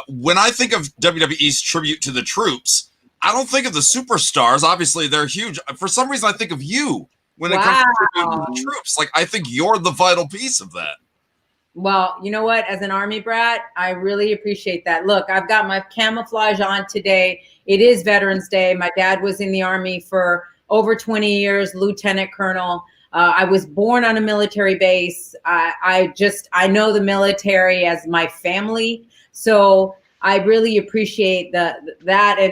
When I think of WWE's tribute to the troops, I don't think of the superstars. Obviously, they're huge. For some reason, I think of you when it comes to tribute to the troops. Like, I think you're the vital piece of that. Well, you know what? As an Army brat, I really appreciate that. Look, I've got my camouflage on today. It is Veterans Day. My dad was in the Army for over 20 years, Lieutenant Colonel. I was born on a military base. I know the military as my family. So I really appreciate that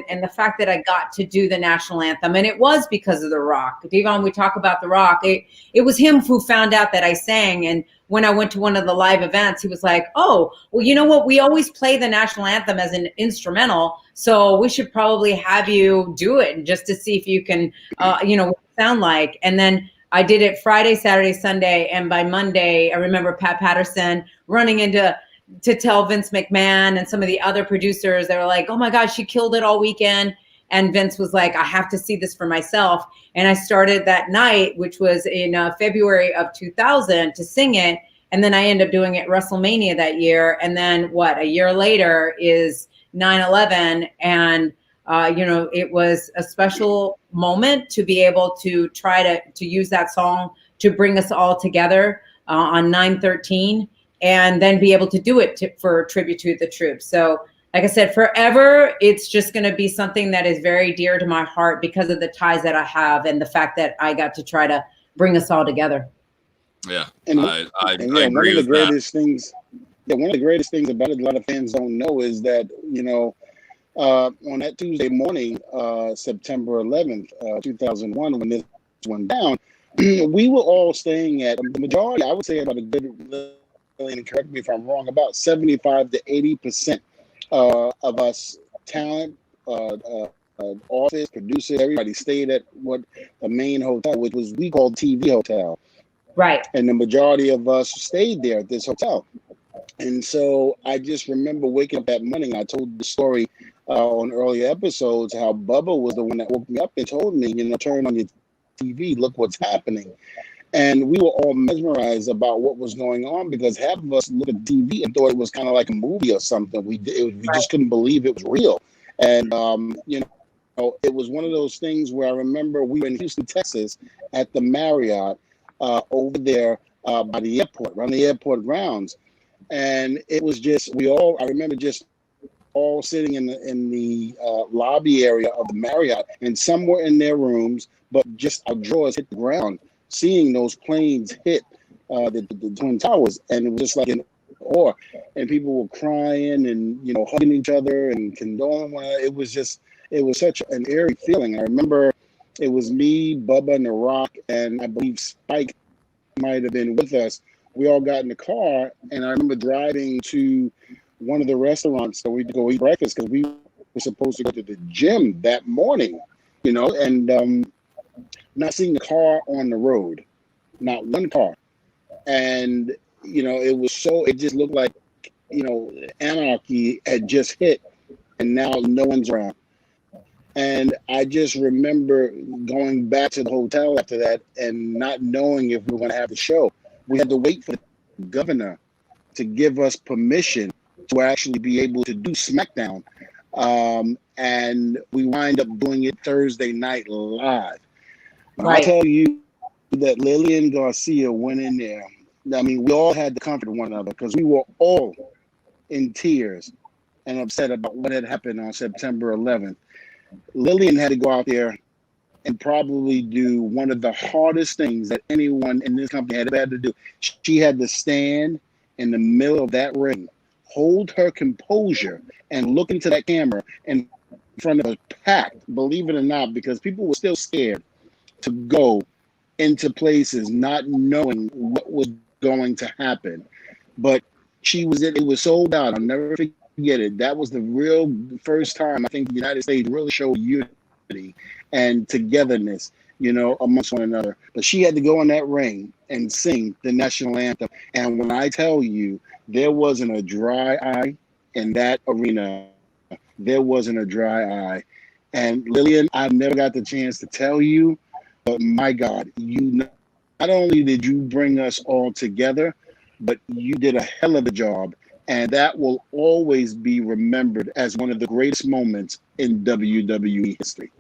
and the fact that I got to do the national anthem. And it was because of The Rock. Devon, we talk about The Rock. It was him who found out that I sang. And when I went to one of the live events, he was like, oh, well, you know what? We always play the national anthem as an instrumental. So we should probably have you do it just to see if you can, what it sound like. And then I did it Friday, Saturday, Sunday. And by Monday, I remember Pat Patterson running to tell Vince McMahon and some of the other producers. They were like, oh my God, she killed it all weekend. And Vince was like, I have to see this for myself. And I started that night, which was in February of 2000, to sing it. And then I ended up doing it WrestleMania that year. And then a year later is 9/11. And, it was a special moment to be able to try to use that song to bring us all together on 9/13. And then be able to do it for tribute to the troops. So like I said, forever, it's just going to be something that is very dear to my heart because of the ties that I have and the fact that I got to try to bring us all together. Yeah, and I agree one of the greatest things. Yeah, one of the greatest things about it, a lot of fans don't know, is that on that Tuesday morning, September 11th, 2001, when this went down, we were all staying at the majority. I would say about a good, and correct me if I'm wrong, about 75 to 80% of us talent, office, producers, everybody stayed at what the main hotel, which was we called TV Hotel. Right. And the majority of us stayed there at this hotel. And so I just remember waking up that morning. I told the story on earlier episodes how Bubba was the one that woke me up and told me, turn on your TV, look what's happening. And we were all mesmerized about what was going on because half of us looked at TV and thought it was kind of like a movie or something. We just couldn't believe it was real. And, it was one of those things where I remember we were in Houston, Texas at the Marriott over there by the airport, around the airport grounds. And it was just, I remember just all sitting in the lobby area of the Marriott, and some were in their rooms, but just our drawers hit the ground, seeing those planes hit the Twin Towers, and it was just like an awe. And people were crying and hugging each other and condoling. It was such an eerie feeling. I remember it was me, Bubba, and The Rock, and I believe Spike might have been with us. We all got in the car, and I remember driving to one of the restaurants so we could go eat breakfast because we were supposed to go to the gym that morning, and not seeing the car on the road, not one car. And, it just looked like, anarchy had just hit, and now no one's around. And I just remember going back to the hotel after that and not knowing if we were going to have the show. We had to wait for the governor to give us permission to actually be able to do Smackdown. And we wind up doing it Thursday night live. Right. I'll tell you that Lillian Garcia went in there. I mean, we all had to comfort one another because we were all in tears and upset about what had happened on September 11th. Lillian had to go out there and probably do one of the hardest things that anyone in this company had ever had to do. She had to stand in the middle of that ring, hold her composure, and look into that camera in front of a packed, believe it or not, because people were still scared to go into places not knowing what was going to happen. But it was sold out. I'll never forget it. That was the real first time I think the United States really showed unity and togetherness, amongst one another. But she had to go in that ring and sing the national anthem. And when I tell you, there wasn't a dry eye in that arena. There wasn't a dry eye. And Lillian, I never got the chance to tell you, but my God, not only did you bring us all together, but you did a hell of a job. And that will always be remembered as one of the greatest moments in WWE history.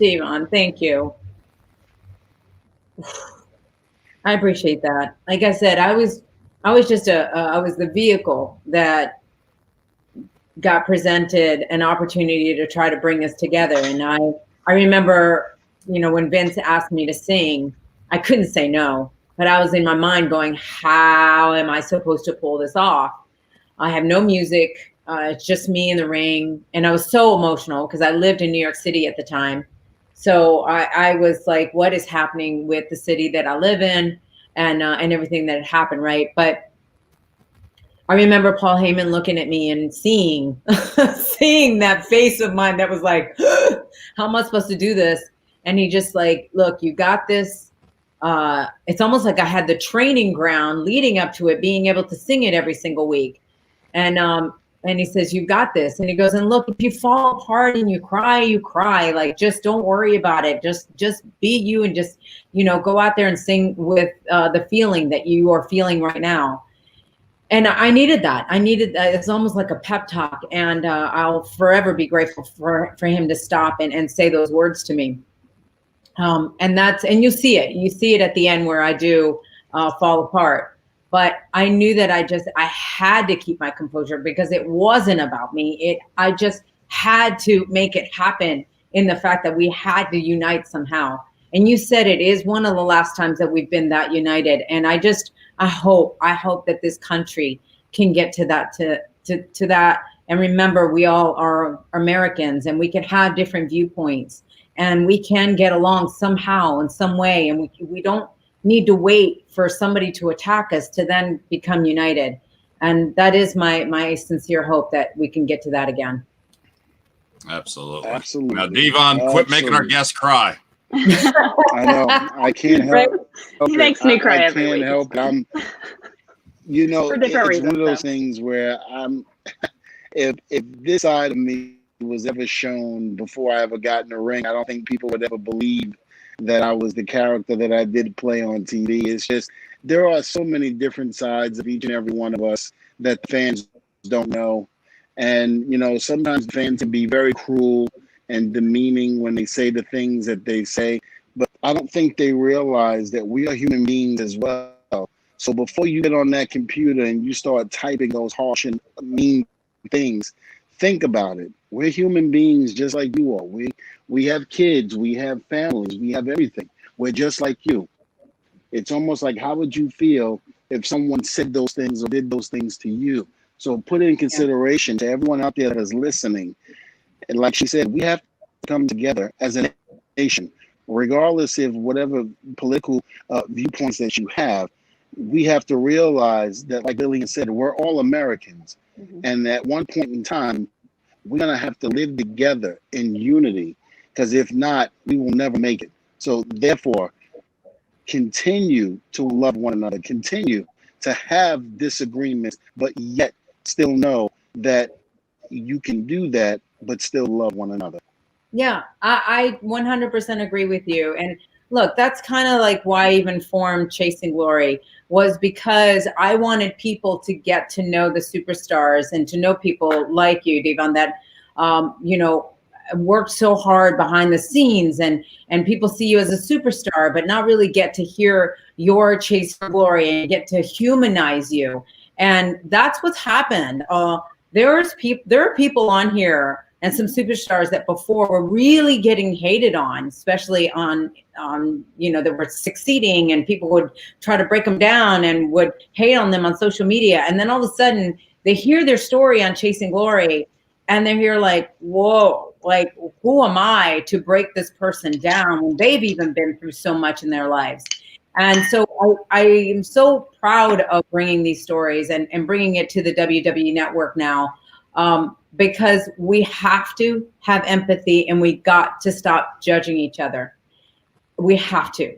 Devon, thank you. I appreciate that. Like I said, I was just I was the vehicle that got presented an opportunity to try to bring us together. And I remember, when Vince asked me to sing, I couldn't say no, but I was in my mind going, how am I supposed to pull this off? I have no music. It's just me in the ring. And I was so emotional because I lived in New York City at the time. So I was like, what is happening with the city that I live in and everything that had happened, right? But I remember Paul Heyman looking at me and seeing that face of mine that was like, how am I supposed to do this? And he just like, look, you got this. It's almost like I had the training ground leading up to it, being able to sing it every single week. And he says, you got this. And he goes, and look, if you fall apart and you cry, like, just don't worry about it. Just be you and just, go out there and sing with the feeling that you are feeling right now. And I needed that. It's almost like a pep talk. And I'll forever be grateful for him to stop and say those words to me. And you see it at the end where I do fall apart. But I knew that I had to keep my composure because it wasn't about me. I just had to make it happen in the fact that we had to unite somehow. And you said it is one of the last times that we've been that united. And I hope that this country can get to that. And remember, we all are Americans and we can have different viewpoints and we can get along somehow in some way. And we don't need to wait for somebody to attack us to then become united. And that is my sincere hope that we can get to that again. Absolutely. Now, Absolutely. Devon, quit making our guests cry. I know. I can't help. He makes me cry every week. I can't help. It's one of those things where if this side of me was ever shown before I ever got in the ring, I don't think people would ever believe that I was the character that I did play on TV. It's just, there are so many different sides of each and every one of us that fans don't know. And, sometimes fans can be very cruel and demeaning when they say the things that they say, but I don't think they realize that we are human beings as well. So before you get on that computer and you start typing those harsh and mean things, think about it. We're human beings just like you are. We have kids, we have families, we have everything. We're just like you. It's almost like, how would you feel if someone said those things or did those things to you? So put it in consideration to everyone out there that is listening. And like she said, we have to come together as a nation, regardless of whatever political viewpoints that you have. We have to realize that, like Lillian said, we're all Americans. And at one point in time, we're going to have to live together in unity, because if not, we will never make it. So therefore, continue to love one another, continue to have disagreements, but yet still know that you can do that, but still love one another. Yeah, I 100% agree with you. And look, that's kind of like why I even formed Chasing Glory, was because I wanted people to get to know the superstars and to know people like you, Devon, that, you know, worked so hard behind the scenes, and people see you as a superstar, but not really get to hear your chase for glory and get to humanize you. And that's what's happened. There are people on here and some superstars that before were really getting hated on, especially on you know, that were succeeding, and people would try to break them down and would hate on them on social media. And then all of a sudden they hear their story on Chasing Glory, and they're here like, whoa, like, who am I to break this person down when they've even been through so much in their lives? And so I am so proud of bringing these stories and bringing it to the WWE Network now, because we have to have empathy, and we got to stop judging each other. We have to.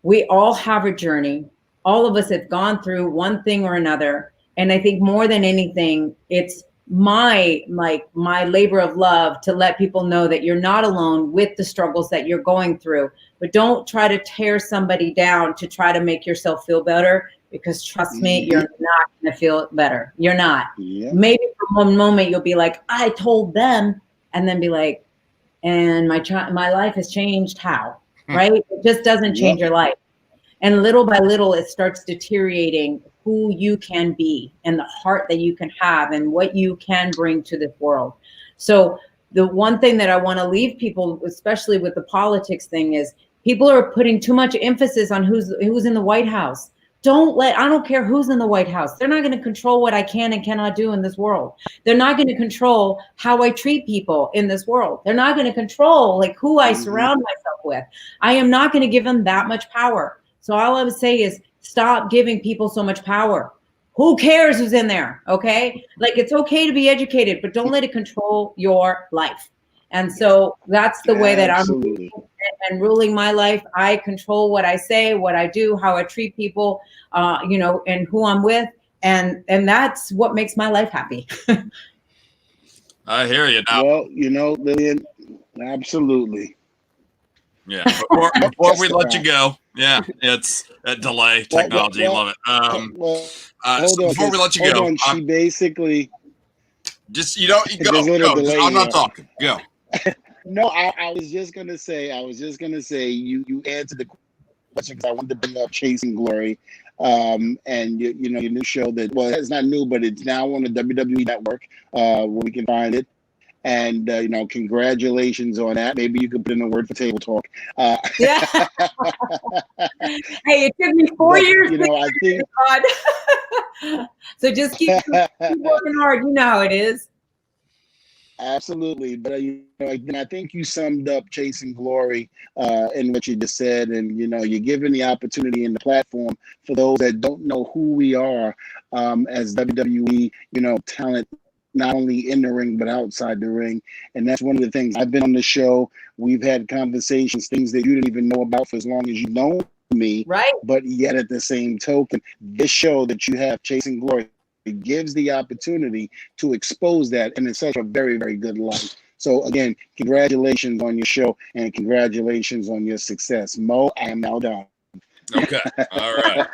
We all have a journey. All of us have gone through one thing or another. And I think more than anything, it's my labor of love to let people know that you're not alone with the struggles that you're going through. But don't try to tear somebody down to try to make yourself feel better, because trust me, you're not going to feel better. You're not. Yeah. Maybe for one moment you'll be like, I told them, and then be like, and my life has changed. How? Right? It just doesn't change your life. And little by little, it starts deteriorating who you can be and the heart that you can have and what you can bring to this world. So the one thing that I want to leave people, especially with the politics thing, is people are putting too much emphasis on who's in the White House. I don't care who's in the White House. They're not going to control what I can and cannot do in this world. They're not going to control how I treat people in this world. They're not going to control like who I surround myself with. I am not going to give them that much power. So all I would say is stop giving people so much power. Who cares who's in there? Okay. Like, it's okay to be educated, but don't let it control your life. And so that's the way that I'm ruling my life. I control what I say, what I do, how I treat people, you know, and who I'm with. And that's what makes my life happy. I hear you now. Well, you know, Lillian, absolutely. Yeah. Before we let you go, yeah, it's a delay technology. Love it. So before we let you go, she basically just you go. I'm not talking. Go. No, I was just gonna say. You answered the question because I wanted to bring up Chasing Glory, and you know, your new show that, well, it's not new, but it's now on the WWE Network, where we can find it. And you know, congratulations on that. Maybe you could put in a word for Table Talk. Yeah. Hey, it took me 4 years. You know, I think. So just keep working hard. You know how it is. Absolutely, but you know, I think you summed up Chasing Glory in what you just said, and you know, you're giving the opportunity and the platform for those that don't know who we are as WWE, you know, talent. Not only in the ring, but outside the ring. And that's one of the things. I've been on the show. We've had conversations, things that you didn't even know about for as long as you know me. Right. But yet at the same token, this show that you have, Chasing Glory, it gives the opportunity to expose that. And it's such a very, very good light. So again, congratulations on your show and congratulations on your success. Mo, I am now done. Okay. All right.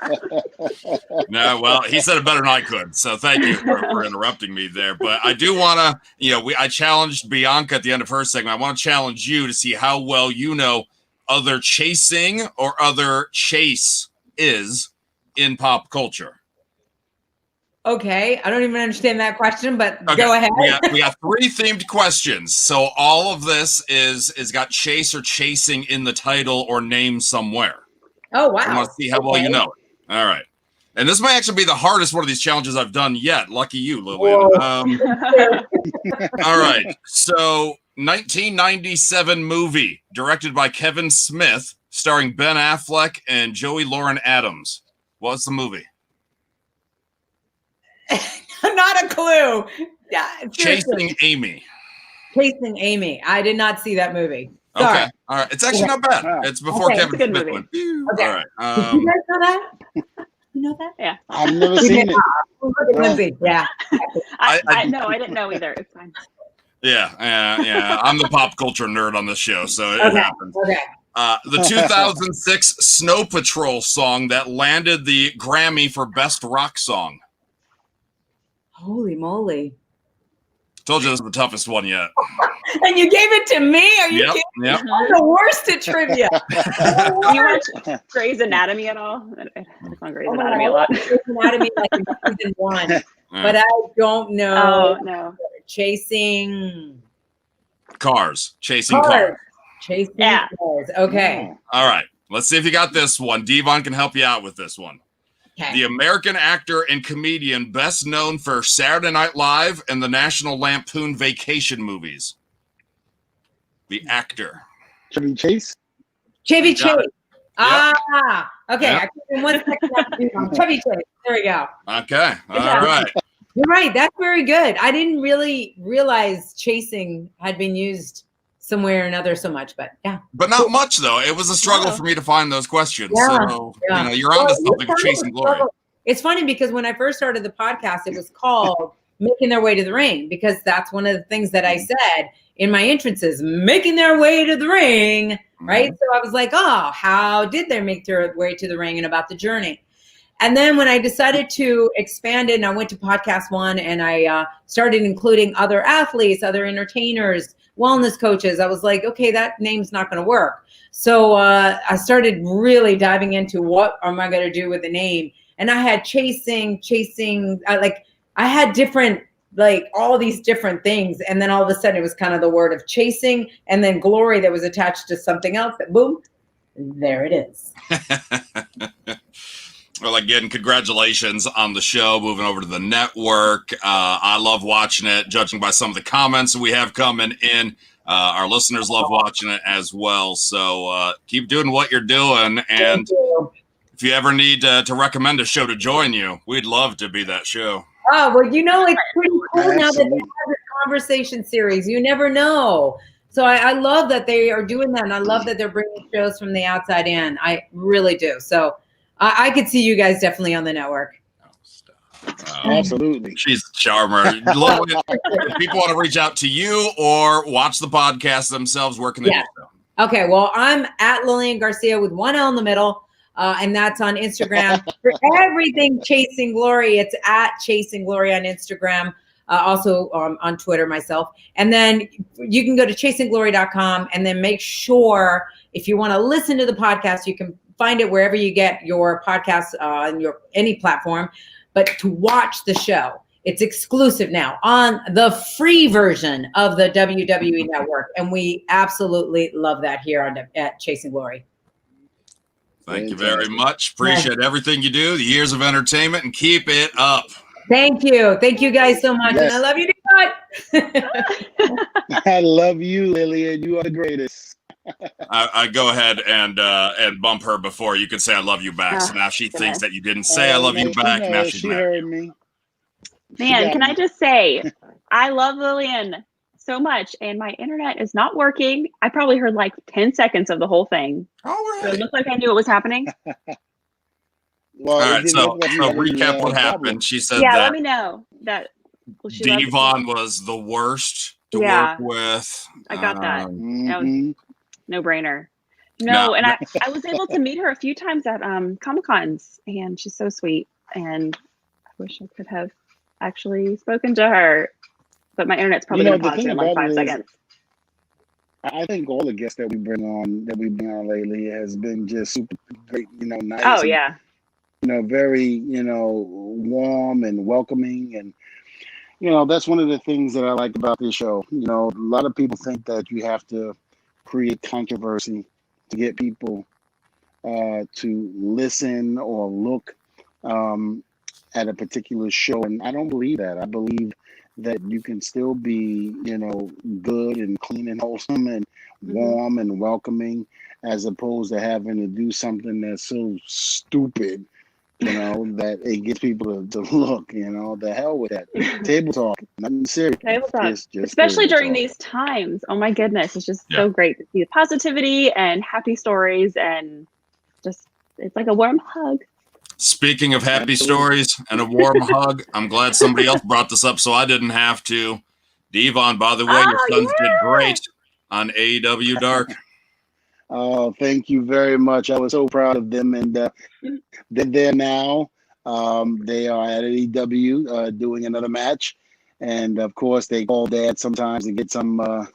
No, well, he said it better than I could. So thank you for interrupting me there. But I do want to, you know, I challenged Bianca at the end of her segment. I want to challenge you to see how well you know other chasing or other chase is in pop culture? Okay, I don't even understand that question, but go ahead. We got 3 themed questions. So all of this is got chase or chasing in the title or name somewhere. Oh, wow. I want to see how well you know it. All right. And this might actually be the hardest one of these challenges I've done yet. Lucky you, Lillian. All right. So 1997 movie directed by Kevin Smith, starring Ben Affleck and Joey Lauren Adams. What's the movie? Not a clue. Yeah, Chasing Amy. Chasing Amy. I did not see that movie. Sorry. Okay. All right. It's actually not bad. It's before Kevin Smith went. Okay. All right. Did you guys know that? You know that? Yeah. I've never seen it. Yeah. No, I didn't know either. It's fine. Yeah. I'm the pop culture nerd on this show, so it happens. Okay. The 2006 Snow Patrol song that landed the Grammy for Best Rock Song. Holy moly. Told you this is the toughest one yet. And you gave it to me? Are you kidding? Yep. I'm the worst at trivia. You watch Grey's Anatomy at all? I just on Grey's Anatomy a lot. Grey's Anatomy like in season 1. But I don't know. Oh, no. Chasing cars. Chasing cars. Chasing cars. Okay. All right. Let's see if you got this one. Devon can help you out with this one. Okay. The American actor and comedian best known for Saturday Night Live and the National Lampoon Vacation movies. The actor. Chevy Chase? Chevy Chase. Yep. Okay. Yep. I in 1 second. Chevy Chase. There we go. Okay. All right. You're right. That's very good. I didn't really realize chasing had been used somewhere or another so much, but yeah. But not much, though. It was a struggle for me to find those questions. Yeah. So, you're onto something, Chasing Glory. It's funny because when I first started the podcast, it was called Making Their Way to the Ring, because that's one of the things that I said in my entrances, making their way to the ring, right? So I was like, oh, how did they make their way to the ring, and about the journey? And then when I decided to expand it, and I went to Podcast One, and I started including other athletes, other entertainers, wellness coaches, I was like, okay, that name's not going to work. So I started really diving into what am I going to do with the name. And I had chasing, I had different, all these different things. And then all of a sudden it was kind of the word of chasing, and then glory that was attached to something else, that boom, there it is. Well, again, congratulations on the show, moving over to the network. I love watching it, judging by some of the comments we have coming in. Our listeners love watching it as well. So keep doing what you're doing. And if you ever need to recommend a show to join you, we'd love to be that show. Oh, well, it's pretty cool now that they have this conversation series. You never know. So I love that they are doing that. And I love that they're bringing shows from the outside in. I really do. So I could see you guys definitely on the network. Absolutely. She's a charmer. If people want to reach out to you or watch the podcast themselves, where can they do so? Okay, well, I'm at Lillian Garcia with 1 L in the middle, and that's on Instagram. For everything Chasing Glory, it's at Chasing Glory on Instagram, also on Twitter myself. And then you can go to chasingglory.com, and then make sure, if you want to listen to the podcast, you can find it wherever you get your podcasts on any platform. But to watch the show, it's exclusive now on the free version of the WWE Network, and we absolutely love that here at Chasing Glory. Thank you very much. Appreciate everything you do, the years of entertainment, and keep it up. Thank you guys so much, and I love you, Scott. I love you, Lillian. You are the greatest. I go ahead and bump her before you could say I love you back. So now she thinks that you didn't say I love you back. Now she's she mad. heard me. Man, can I just say, I love Lillian so much, and my internet is not working. I probably heard 10 seconds of the whole thing. All right. So it looked like I knew what was happening. Well, all right, so recap what happened. She said that. that Let me know that. Devon was the worst to work with. I got that. Mm-hmm. No brainer. No, and I was able to meet her a few times at Comic-Cons, and she's so sweet. And I wish I could have actually spoken to her, but my internet's probably going to pause in 5 seconds. I think all the guests that we bring on lately has been just super great. Nice. Oh yeah. very, warm and welcoming. And, that's one of the things that I like about this show. A lot of people think that you have to create controversy to get people to listen or look at a particular show. And I don't believe that. I believe that you can still be, good and clean and wholesome and warm and welcoming, as opposed to having to do something that's so stupid, that it gets people to look, the hell with that. Table talk, nothing serious. Table talk. Just especially during talk. These times. Oh my goodness. It's just so great to see the positivity and happy stories, and just, it's like a warm hug. Speaking of happy stories and a warm hug, I'm glad somebody else brought this up so I didn't have to. Devon, by the way, your sons did great on AEW Dark. Oh, thank you very much. I was so proud of them, and they're there now. They are at AEW doing another match, and of course, they call Dad sometimes to get some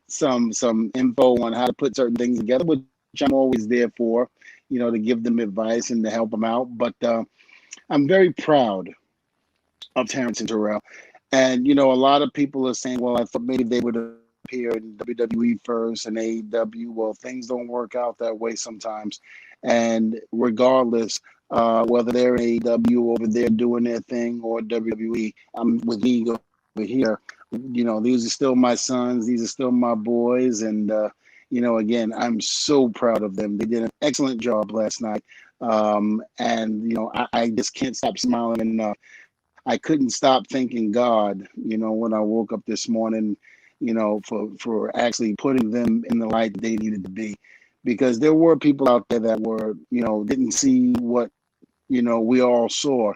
some info on how to put certain things together, which I'm always there for, to give them advice and to help them out. But I'm very proud of Terrence and Terrell. And, a lot of people are saying, well, I thought maybe they would appear in WWE first and AEW. Well, things don't work out that way sometimes. And regardless, whether they're in AEW over there doing their thing or WWE, I'm with me over here. These are still my sons. These are still my boys. And, again, I'm so proud of them. They did an excellent job last night. And, I just can't stop smiling enough. I couldn't stop thanking God, when I woke up this morning, for actually putting them in the light that they needed to be. Because there were people out there that were, didn't see what, we all saw.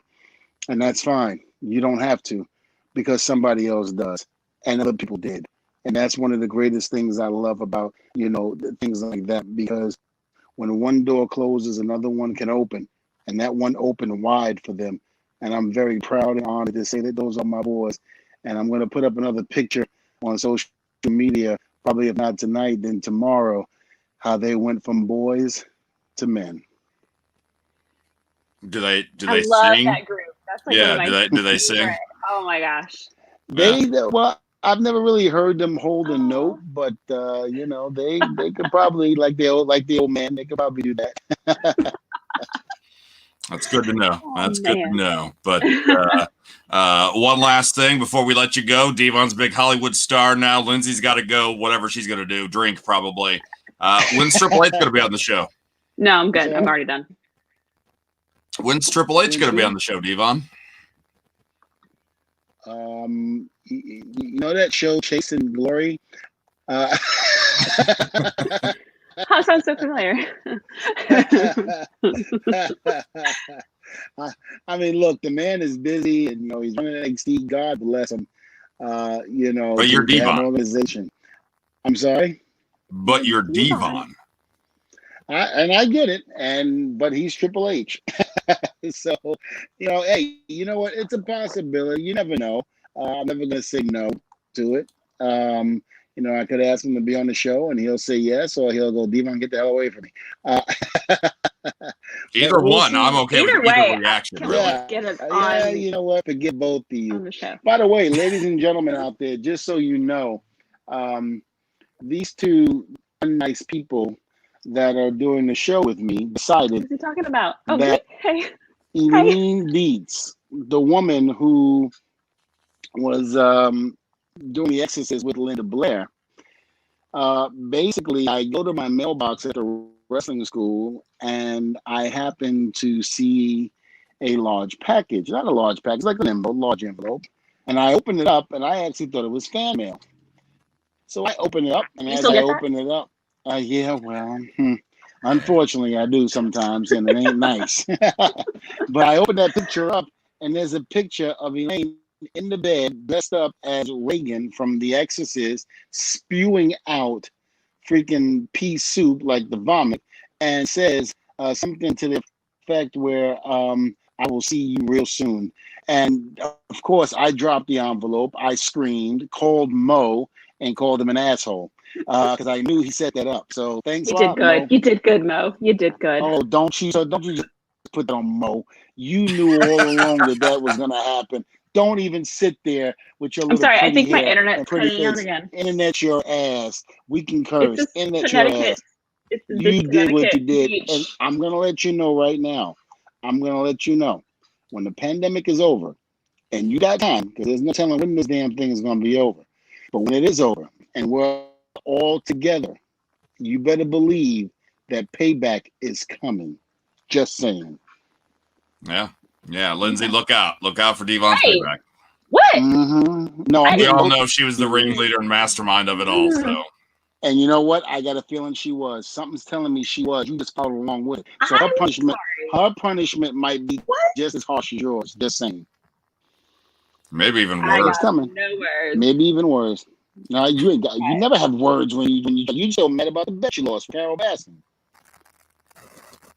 And that's fine. You don't have to, because somebody else does. And other people did. And that's one of the greatest things I love about, things like that, because when one door closes, another one can open, and that one opened wide for them. And I'm very proud and honored to say that those are my boys. And I'm going to put up another picture on social media, probably if not tonight, then tomorrow, how they went from boys to men. Do they I love sing? That group. That's like do they sing? Oh my gosh. Well, I've never really heard them hold a note, but they could probably, like the old man, they could probably do that. That's good to know. That's good to know. But one last thing before we let you go. Devon's a big Hollywood star now. Lindsay's got to go, whatever she's going to do, drink probably. When's Triple H going to be on the show? No, I'm good. I'm already done. When's Triple H going to be on the show, Devon? That show, Chasing Glory? How sounds so familiar. I mean, look, the man is busy, and he's running NXT. God bless him. But you're Devon. Organization. I'm sorry. But you're Devon. I get it, but he's Triple H. So, hey, you know what? It's a possibility. You never know. I'm never gonna say no to it. I could ask him to be on the show, and he'll say yes, or he'll go, Devon, get the hell away from me. Either one, I'm okay either with way, either reaction. Can really. we just get it on? You know what? Forget both of you. On the show. By the way, ladies and gentlemen out there, just so you know, these two nice people that are doing the show with me decided. What is he talking about? Oh, that hey. Eileen Dietz, the woman who was doing The Exorcist with Linda Blair. Basically, I go to my mailbox at the wrestling school, and I happen to see a large package. Not a large package, like an envelope, large envelope. And I opened it up, and I actually thought it was fan mail. So I opened it up, and as I opened it up, unfortunately, I do sometimes, and it ain't nice. But I opened that picture up, and there's a picture of Elaine in the bed, dressed up as Reagan from The Exorcist, spewing out freaking pea soup like the vomit, and says something to the effect where I will see you real soon. And of course, I dropped the envelope. I screamed, called Mo, and called him an asshole because I knew he set that up. So thanks a lot, You did good. Mo. You did good, Mo. You did good. Oh, don't you just put that on Mo. You knew all along that was going to happen. Don't even sit there with your little I pretty think my hair internet's and pretty cutting out face. again. Internet's your ass. We can curse. It's Internet's your ass. You did what you did. Beach. And I'm going to let you know right now. I'm going to let you know. When the pandemic is over, and you got time, because there's no telling when this damn thing is going to be over. But when it is over, and we're all together, you better believe that payback is coming. Just saying. Yeah. Yeah. Lindsay, look out. Look out for Devon's payback. What? Mm-hmm. No, we all know she was the ringleader and mastermind of it all. So. And you know what? I got a feeling she was. Something's telling me she was. You just followed along with it. So her punishment might be just as harsh as yours. Just saying. Maybe even worse. Coming. No words. Maybe even worse. No, you ain't got. You never have words when you still mad about the bet you lost for Carol Baskin.